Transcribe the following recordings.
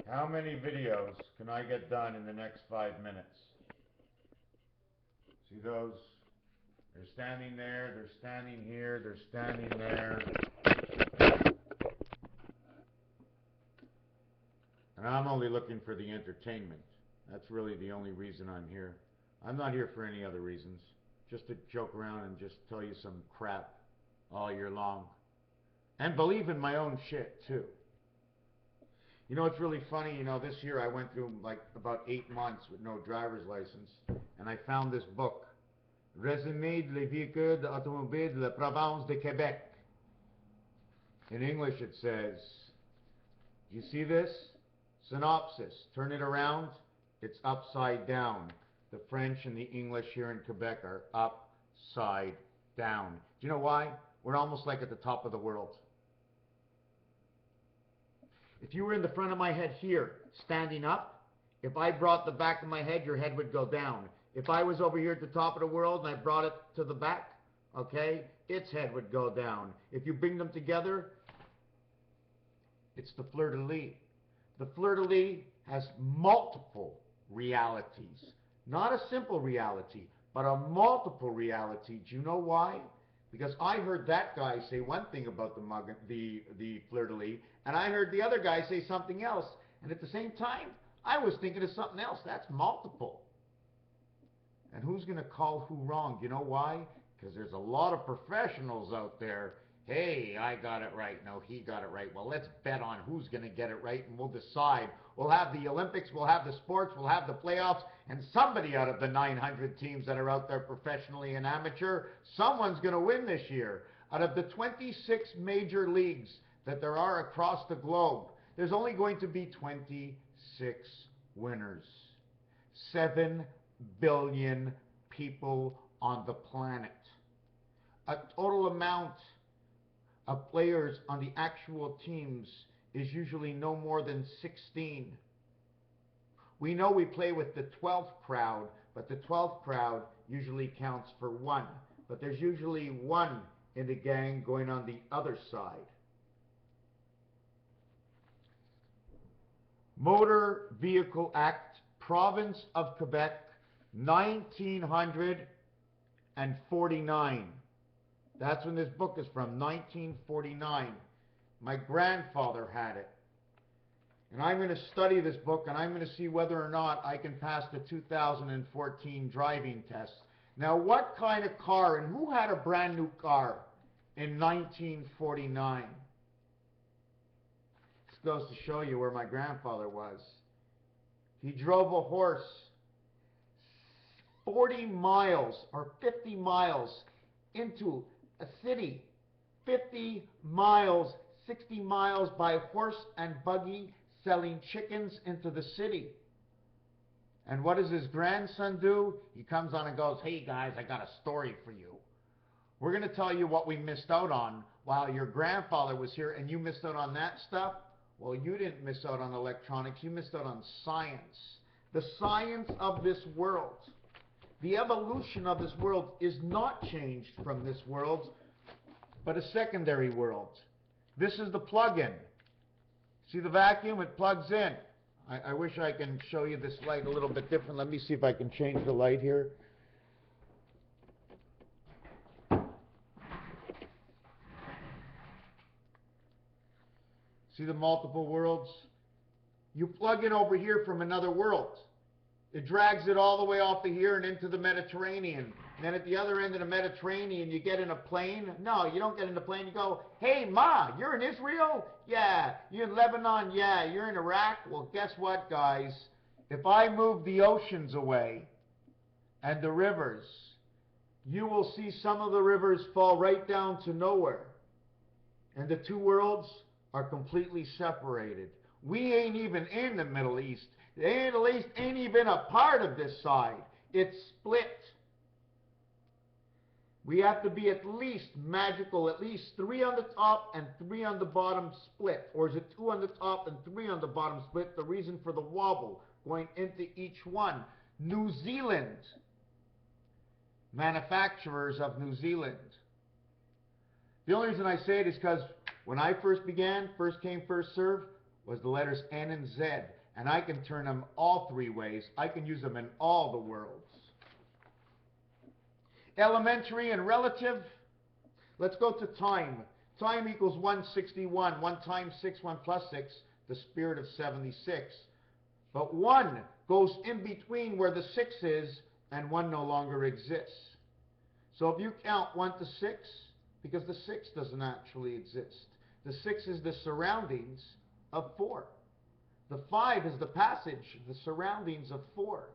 How many videos can I get done in the next 5 minutes? See those? They're standing there, they're standing here, they're standing there. And I'm only looking for the entertainment. That's really the only reason I'm here. I'm not here for any other reasons. Just to joke around and just tell you some crap all year long. And believe in my own shit, too. You know, it's really funny. You know, this year I went through like about 8 months with no driver's license. And I found this book. Résumé des véhicules automobiles de la province de Québec. In English it says, do you see this? Synopsis. Turn it around. It's upside down. The French and the English here in Quebec are upside down. Do you know why? We're almost like at the top of the world. If you were in the front of my head here, standing up, if I brought the back of my head, your head would go down. If I was over here at the top of the world and I brought it to the back, okay, its head would go down. If you bring them together, it's the fleur-de-lis. The fleur-de-lis has multiple realities. Not a simple reality, but a multiple reality. Do you know why? Because I heard that guy say one thing about the fleur-de-lis, and I heard the other guy say something else. And at the same time, I was thinking of something else. That's multiple. And who's going to call who wrong? You know why? Because there's a lot of professionals out there. Hey, I got it right. No, he got it right. Well, let's bet on who's going to get it right, and we'll decide. We'll have the Olympics, we'll have the sports, we'll have the playoffs, and somebody out of the 900 teams that are out there professionally and amateur, someone's going to win this year. Out of the 26 major leagues that there are across the globe, there's only going to be 26 winners. 7 billion people on the planet. A total amount of players on the actual teams is usually no more than 16. We know we play with the 12th crowd, but the 12th crowd usually counts for 1. But there's usually 1 in the gang going on the other side. Motor Vehicle Act, Province of Quebec, 1949. That's when this book is from, 1949. My grandfather had it. And I'm going to study this book, and I'm going to see whether or not I can pass the 2014 driving test. Now, what kind of car, and who had a brand new car in 1949? This goes to show you where my grandfather was. He drove a horse 40 miles or 50 miles into a city. 50 miles, 60 miles by horse and buggy, selling chickens into the city. And what does his grandson do? He comes on and goes, hey guys, I got a story for you. We're going to tell you what we missed out on while your grandfather was here, and you missed out on that stuff. Well, you didn't miss out on electronics. You missed out on science. The science of this world. The evolution of this world is not changed from this world, but a secondary world. This is the plug-in. See the vacuum? It plugs in. I wish I can show you this light a little bit different. Let me see if I can change the light here. See the multiple worlds? You plug in over here from another world. It drags it all the way off of here and into the Mediterranean. And then at the other end of the Mediterranean, you get in a plane. No, you don't get in a plane. You go, hey, Ma, you're in Israel? Yeah. You're in Lebanon? Yeah. You're in Iraq? Well, guess what, guys? If I move the oceans away and the rivers, you will see some of the rivers fall right down to nowhere. And the two worlds are completely separated. We ain't even in the Middle East. The Middle East ain't even a part of this side. It's split. We have to be at least magical, at least 3 on the top and 3 on the bottom split. Or is it 2 on the top and 3 on the bottom split? The reason for the wobble going into each one. New Zealand. Manufacturers of New Zealand. The only reason I say it is because when I first began, first came, first served, was the letters N and Z, and I can turn them all three ways. I can use them in all the worlds. Elementary and relative. Let's go to time. Time equals 161. 1 times 6, 1 plus 6, the spirit of 76. But 1 goes in between where the 6 is, and 1 no longer exists. So if you count 1 to 6, because the 6 doesn't actually exist. The 6 is the surroundings of 4. The 5 is the passage, the surroundings of 4.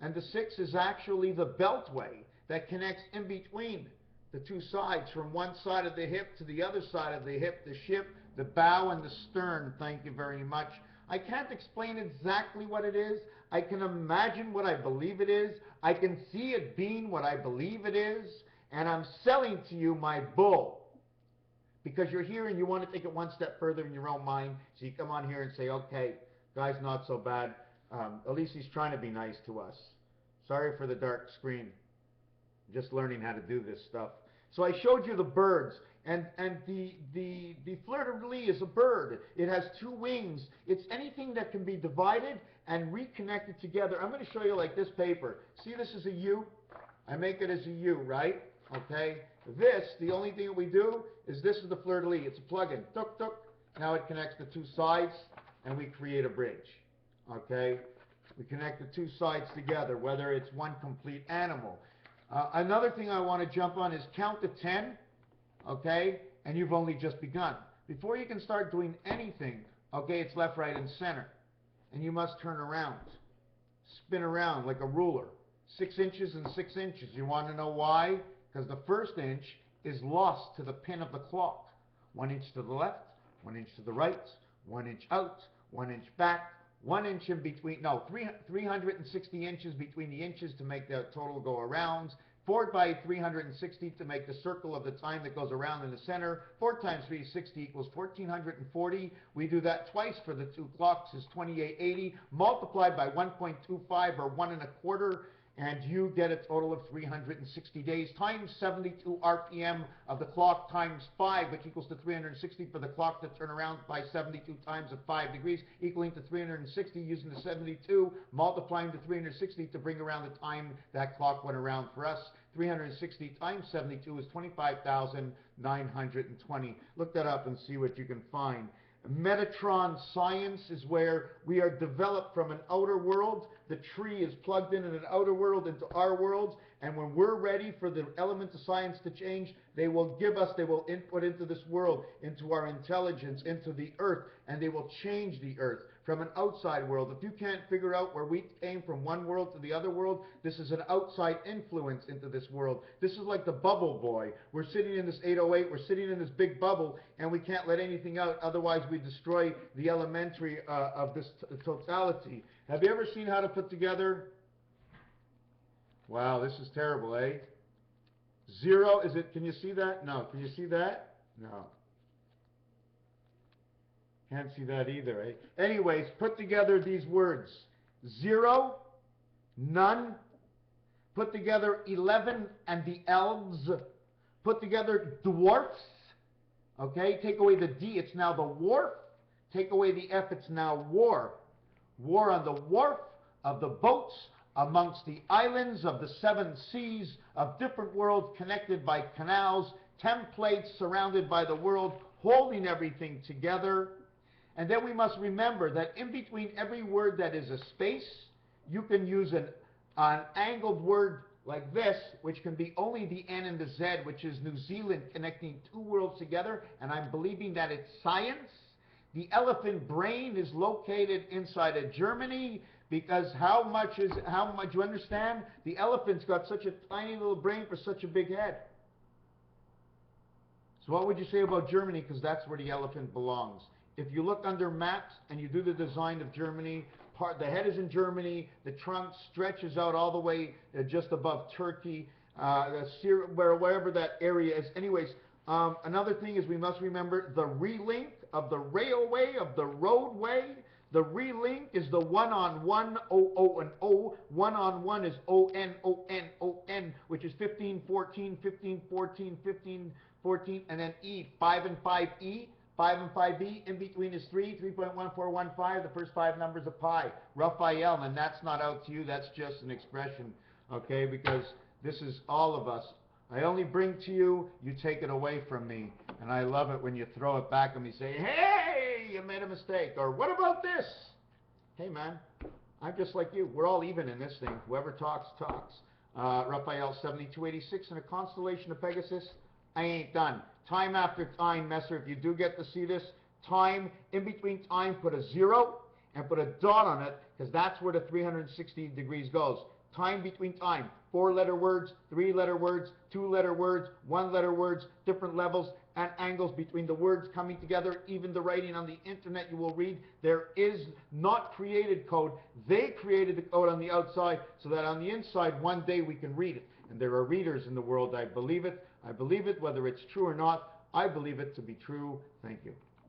And the 6 is actually the beltway that connects in between the two sides, from one side of the hip to the other side of the hip, the ship, the bow, and the stern. Thank you very much. I can't explain exactly what it is. I can imagine what I believe it is. I can see it being what I believe it is. And I'm selling to you my bull. Because you're here and you want to take it one step further in your own mind. So you come on here and say, okay, guy's not so bad. At least he's trying to be nice to us. Sorry for the dark screen. Just learning how to do this stuff. So I showed you the birds. And the fleur-de-lis is a bird. It has 2 wings. It's anything that can be divided and reconnected together. I'm going to show you like this paper. See, this is a U. I make it as a U, right? Okay. This, the only thing that we do is this is the fleur-de-lis. It's a plug-in. Tuk, tuk. Now it connects the 2 sides, and we create a bridge. Okay. We connect the 2 sides together, whether it's one complete animal. Another thing I want to jump on is count to 10. Okay, and you've only just begun. Before you can start doing anything, okay, it's left, right, and center. And you must turn around. Spin around like a ruler. 6 inches and 6 inches. You want to know why? Because the first inch is lost to the pin of the clock. 1 inch to the left, 1 inch to the right, 1 inch out, 1 inch back, 1 inch in between, no, 360 inches between the inches to make the total go around. 4 by 360 to make the circle of the time that goes around in the center. 4 times 360 equals 1440. We do that twice for the 2 clocks is 2880 multiplied by 1.25 or 1 1/4, and you get a total of 360 days times 72 RPM of the clock times 5, which equals to 360 for the clock to turn around by 72 times at 5 degrees, equaling to 360 using the 72, multiplying the 360 to bring around the time that clock went around for us. 360 times 72 is 25,920. Look that up and see what you can find. Metatron science is where we are developed from an outer world. The tree is plugged in an outer world into our worlds, and when we're ready for the elements of science to change, they will input into this world, into our intelligence, into the earth, and they will change the earth from an outside world. If you can't figure out where we came from one world to the other world, this is an outside influence into this world. This is like the bubble boy. We're sitting in this 808, we're sitting in this big bubble, and we can't let anything out, otherwise we destroy the elementary of this totality. Have you ever seen how to put together? Wow, this is terrible, eh? 0, is it, can you see that? No. Can you see that? No. Can't see that either, eh? Anyways, put together these words. 0, none. Put together 11 and the elves. Put together dwarfs. Okay, take away the D, it's now the wharf. Take away the F, it's now war. War on the wharf of the boats amongst the islands of the 7 seas of different worlds connected by canals, templates surrounded by the world, holding everything together. And then we must remember that in between every word that is a space, you can use an angled word like this, which can be only the N and the Z, which is New Zealand connecting 2 worlds together, and I'm believing that it's science. The elephant brain is located inside of Germany, because how much you understand? The elephant's got such a tiny little brain for such a big head. So what would you say about Germany? Because that's where the elephant belongs. If you look under maps and you do the design of Germany, the head is in Germany, the trunk stretches out all the way just above Turkey, wherever that area is. Anyways, another thing is we must remember the relink of the railway, of the roadway. The relink is the one-on-one, O, and O. One-on-one is O-N, O-N, O-N, which is 15, 14, 15, 14, 15, 14, and then E, 5 and 5, E. 5 and 5b, in between is 3, 3.1415, the first 5 numbers of pi. Raphael, and that's not out to you, that's just an expression, okay, because this is all of us. I only bring to you, you take it away from me, and I love it when you throw it back at me, say, hey, you made a mistake, or what about this? Hey man, I'm just like you, we're all even in this thing, whoever talks, talks. Raphael 7286 in a constellation of Pegasus, I ain't done. Time after time, Messer, if you do get to see this, time, in between time, put a 0 and put a dot on it, because that's where the 360 degrees goes. Time between time, 4-letter words, 3-letter words, 2-letter words, 1-letter words, different levels and angles between the words coming together. Even the writing on the internet you will read, there is not created code. They created the code on the outside so that on the inside one day we can read it. And there are readers in the world. I believe it. I believe it, whether it's true or not. I believe it to be true. Thank you.